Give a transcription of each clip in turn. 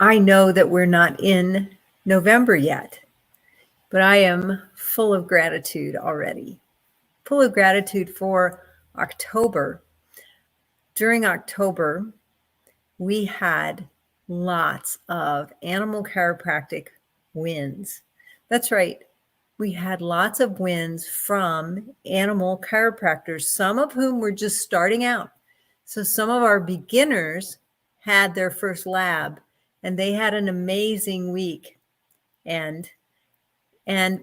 I know that we're not in November yet, but I am full of gratitude already. Full of gratitude for October. During October, we had lots of animal chiropractic wins. That's right. We had lots of wins from animal chiropractors, some of whom were just starting out. So some of our beginners had their first lab and they had an amazing week. And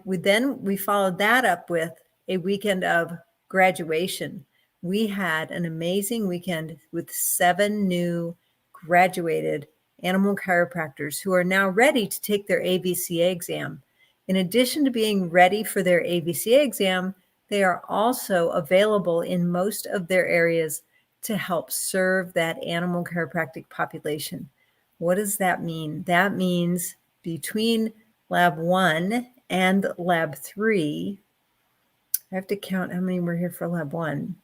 we followed that up with a weekend of graduation. We had an amazing weekend with 7 new graduated animal chiropractors who are now ready to take their AVCA exam. In addition to being ready for their AVCA exam, they are also available in most of their areas to help serve that animal chiropractic population. What does that mean? That means between Lab 1 and Lab 3, I have to count how many were here for Lab 1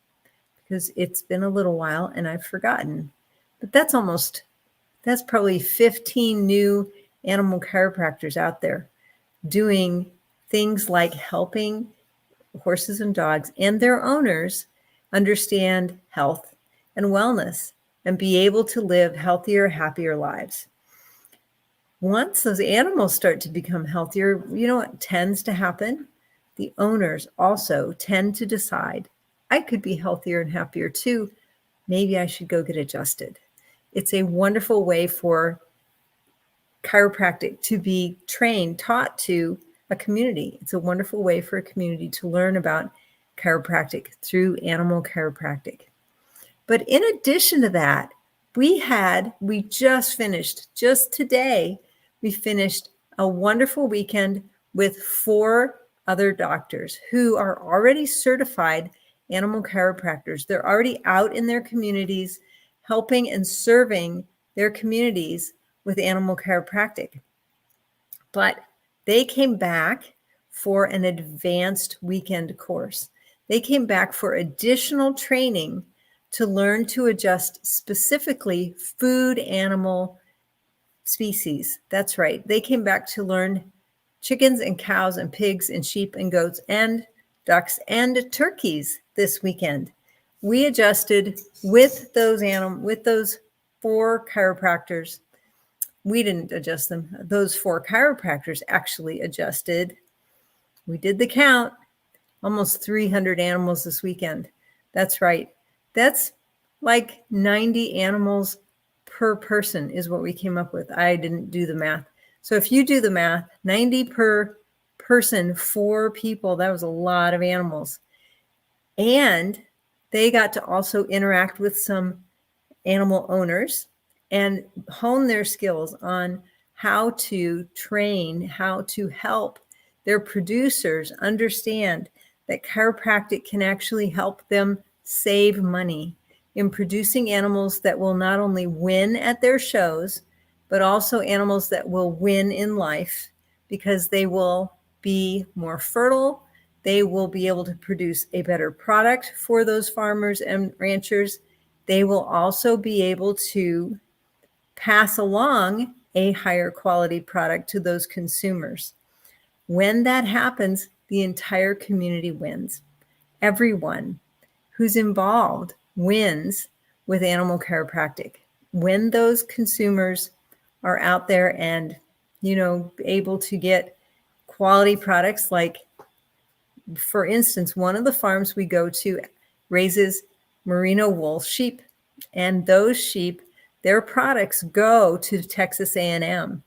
because it's been a little while and I've forgotten. But that's probably 15 new animal chiropractors out there doing things like helping horses and dogs and their owners understand health and wellness and be able to live healthier, happier lives. Once those animals start to become healthier, you know what tends to happen? The owners also tend to decide, I could be healthier and happier too. Maybe I should go get adjusted. It's a wonderful way for chiropractic to be taught to a community. It's a wonderful way for a community to learn about chiropractic through animal chiropractic. But in addition to that, we just today, we finished a wonderful weekend with 4 other doctors who are already certified animal chiropractors. They're already out in their communities, helping and serving their communities with animal chiropractic. But they came back for an advanced weekend course. They came back for additional training to learn to adjust specifically food animal species. That's right. They came back to learn chickens and cows and pigs and sheep and goats and ducks and turkeys this weekend. We adjusted with those 4 chiropractors. We didn't adjust them. Those 4 chiropractors actually adjusted. We did the count, almost 300 animals this weekend. That's right. That's like 90 animals per person is what we came up with. I didn't do the math. So if you do the math, 90 per person, 4 people, that was a lot of animals. And they got to also interact with some animal owners and hone their skills on how to train, how to help their producers understand that chiropractic can actually help them save money in producing animals that will not only win at their shows, but also animals that will win in life because they will be more fertile. They will be able to produce a better product for those farmers and ranchers. They will also be able to pass along a higher quality product to those consumers. When that happens, the entire community wins. Everyone who's involved wins with animal chiropractic. When those consumers are out there and, able to get quality products, like, for instance, one of the farms we go to raises merino wool sheep, and those sheep, their products go to Texas A&M.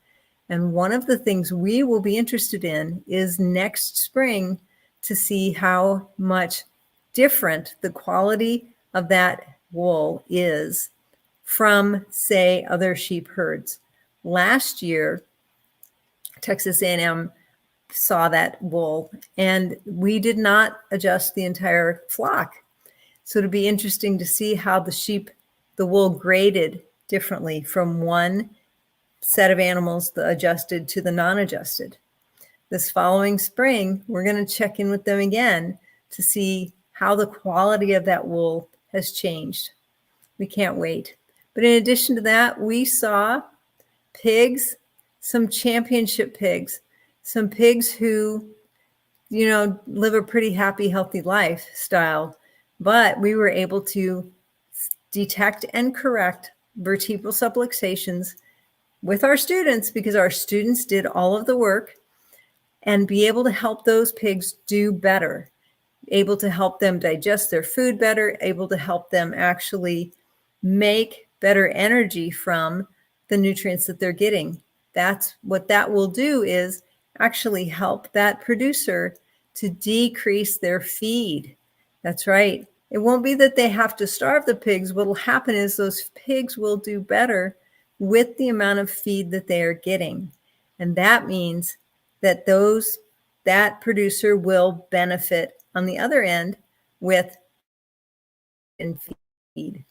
And one of the things we will be interested in is next spring to see how much different the quality of that wool is from, say, other sheep herds. Last year, Texas A&M saw that wool, and we did not adjust the entire flock. So it'll be interesting to see how the wool graded differently from one set of animals, the adjusted to the non-adjusted. This following spring, we're going to check in with them again to see how the quality of that wool has changed. We can't wait. But in addition to that, we saw pigs, some championship pigs, some pigs who, live a pretty happy, healthy lifestyle. But we were able to detect and correct vertebral subluxations with our students because our students did all of the work, and be able to help those pigs do better, able to help them digest their food better, able to help them actually make better energy from the nutrients that they're getting. That's what that will do, is actually help that producer to decrease their feed. That's right. It won't be that they have to starve the pigs. What will happen is those pigs will do better with the amount of feed that they are getting. And that means that that producer will benefit on the other end with feed.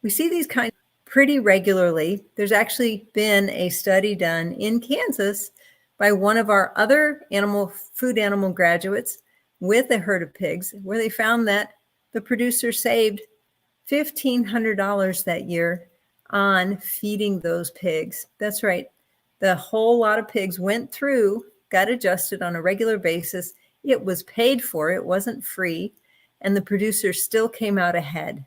We see these kinds pretty regularly. There's actually been a study done in Kansas by one of our other food animal graduates with a herd of pigs, where they found that the producer saved $1,500 that year on feeding those pigs. That's right. The whole lot of pigs went through, got adjusted on a regular basis. It was paid for, it wasn't free, and the producer still came out ahead.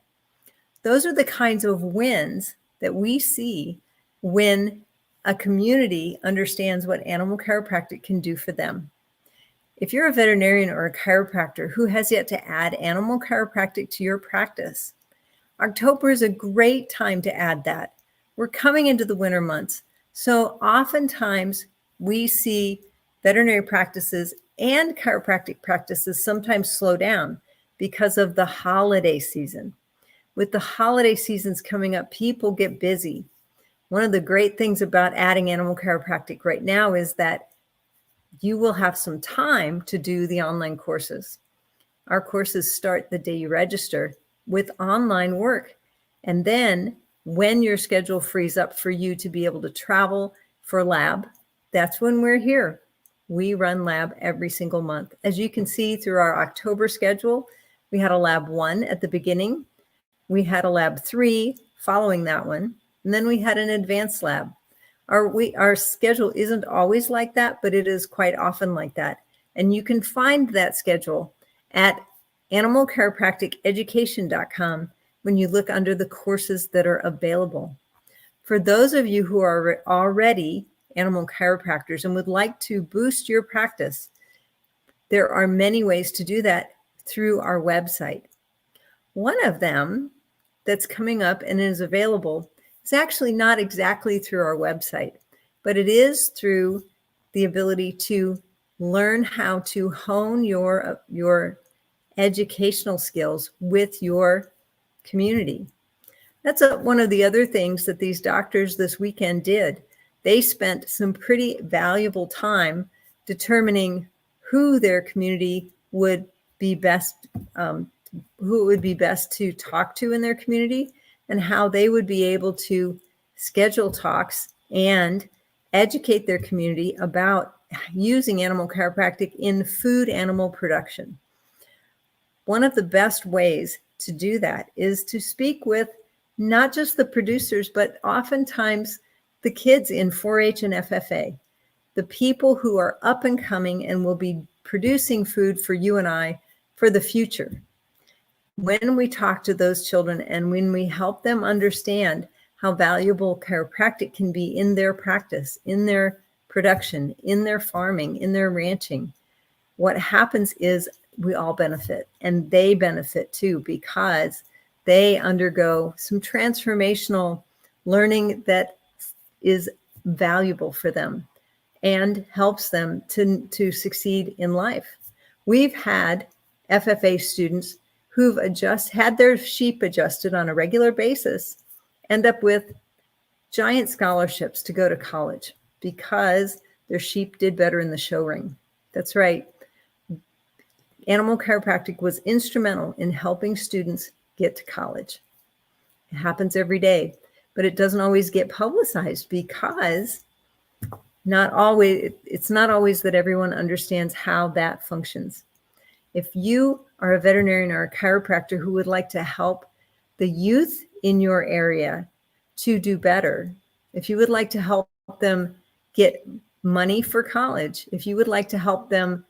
Those are the kinds of wins that we see when a community understands what animal chiropractic can do for them. If you're a veterinarian or a chiropractor who has yet to add animal chiropractic to your practice, October is a great time to add that. We're coming into the winter months. So oftentimes we see veterinary practices and chiropractic practices sometimes slow down because of the holiday season. With the holiday seasons coming up, people get busy. One of the great things about adding animal chiropractic right now is that you will have some time to do the online courses. Our courses start the day you register with online work. And then when your schedule frees up for you to be able to travel for lab, that's when we're here. We run lab every single month. As you can see through our October schedule, we had a lab 1 at the beginning. We had a lab 3 following that one. And then we had an advanced lab. Our schedule isn't always like that, but it is quite often like that. And you can find that schedule at animalchiropracticeducation.com when you look under the courses that are available. For those of you who are already animal chiropractors and would like to boost your practice, there are many ways to do that through our website. One of them that's coming up and is available is actually not exactly through our website, but it is through the ability to learn how to hone your educational skills with your community. That's one of the other things that these doctors this weekend did. They spent some pretty valuable time determining who their community would be best, who it would be best to talk to in their community, and how they would be able to schedule talks and educate their community about using animal chiropractic in food animal production. One of the best ways to do that is to speak with not just the producers, but oftentimes the kids in 4-H and FFA, the people who are up and coming and will be producing food for you and I for the future. When we talk to those children and when we help them understand how valuable chiropractic can be in their practice, in their production, in their farming, in their ranching, what happens is we all benefit, and they benefit too, because they undergo some transformational learning that is valuable for them and helps them to succeed in life. We've had FFA students who've had their sheep adjusted on a regular basis end up with giant scholarships to go to college because their sheep did better in the show ring. That's right. Animal chiropractic was instrumental in helping students get to college. It happens every day, but it doesn't always get publicized because it's not always that everyone understands how that functions. If you are a veterinarian or a chiropractor who would like to help the youth in your area to do better, if you would like to help them get money for college, if you would like to help them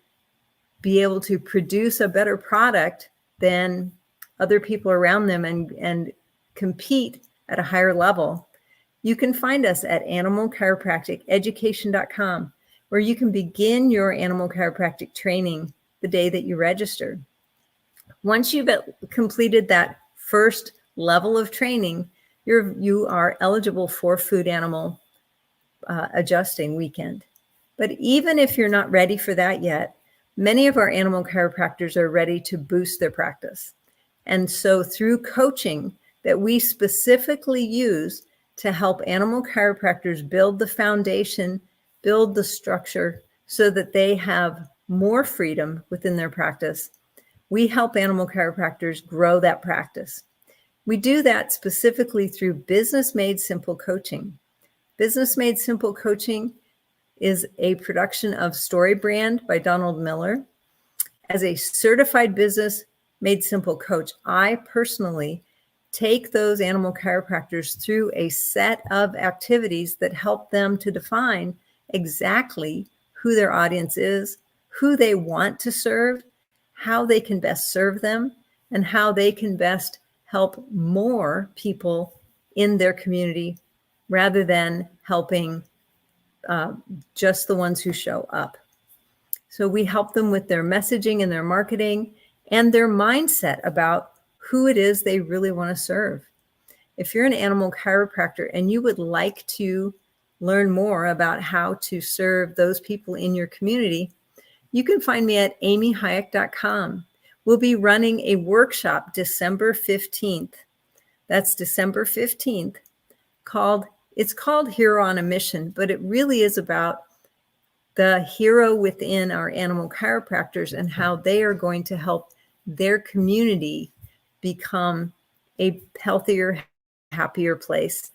be able to produce a better product than other people around them and compete at a higher level, you can find us at animalchiropracticeducation.com, where you can begin your animal chiropractic training the day that you register. Once you've completed that first level of training, you are eligible for food animal adjusting weekend. But even if you're not ready for that yet, many of our animal chiropractors are ready to boost their practice. And so through coaching that we specifically use to help animal chiropractors build the foundation, build the structure so that they have more freedom within their practice, we help animal chiropractors grow that practice. We do that specifically through Business Made Simple coaching. Business Made Simple coaching is a production of Story Brand by Donald Miller. As a certified Business Made Simple coach, I personally take those animal chiropractors through a set of activities that help them to define exactly who their audience is, who they want to serve, how they can best serve them, and how they can best help more people in their community rather than helping just the ones who show up. So we help them with their messaging and their marketing and their mindset about who it is they really want to serve. If you're an animal chiropractor and you would like to learn more about how to serve those people in your community, you can find me at amyhyack.com. We'll be running a workshop December 15th. That's December 15th. It's called Hero on a Mission, but it really is about the hero within our animal chiropractors and how they are going to help their community become a healthier, happier place,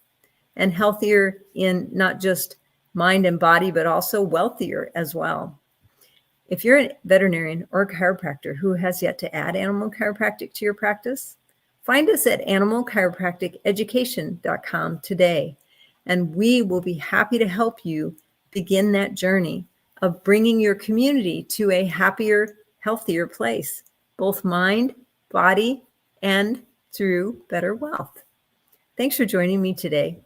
and healthier in not just mind and body, but also wealthier as well. If you're a veterinarian or a chiropractor who has yet to add animal chiropractic to your practice, find us at animalchiropracticeducation.com today, and we will be happy to help you begin that journey of bringing your community to a happier, healthier place, both mind, body, and through better wealth. Thanks for joining me today.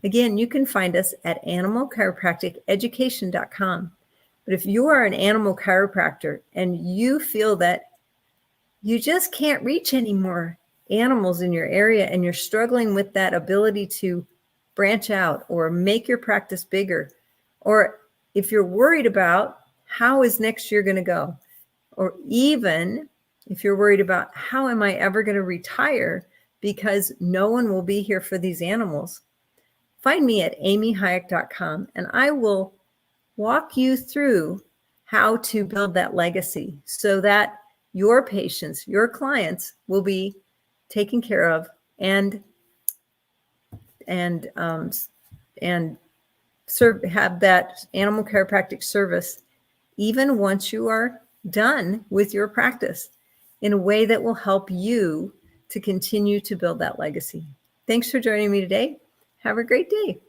Again, you can find us at animalchiropracticeducation.com. But if you are an animal chiropractor and you feel that you just can't reach any more animals in your area and you're struggling with that ability to branch out or make your practice bigger, or if you're worried about how is next year going to go, or even if you're worried about how am I ever going to retire because no one will be here for these animals, find me at amyhyack.com and I will walk you through how to build that legacy so that your patients, your clients will be taken care of and have that animal chiropractic service even once you are done with your practice in a way that will help you to continue to build that legacy. Thanks for joining me today. Have a great day.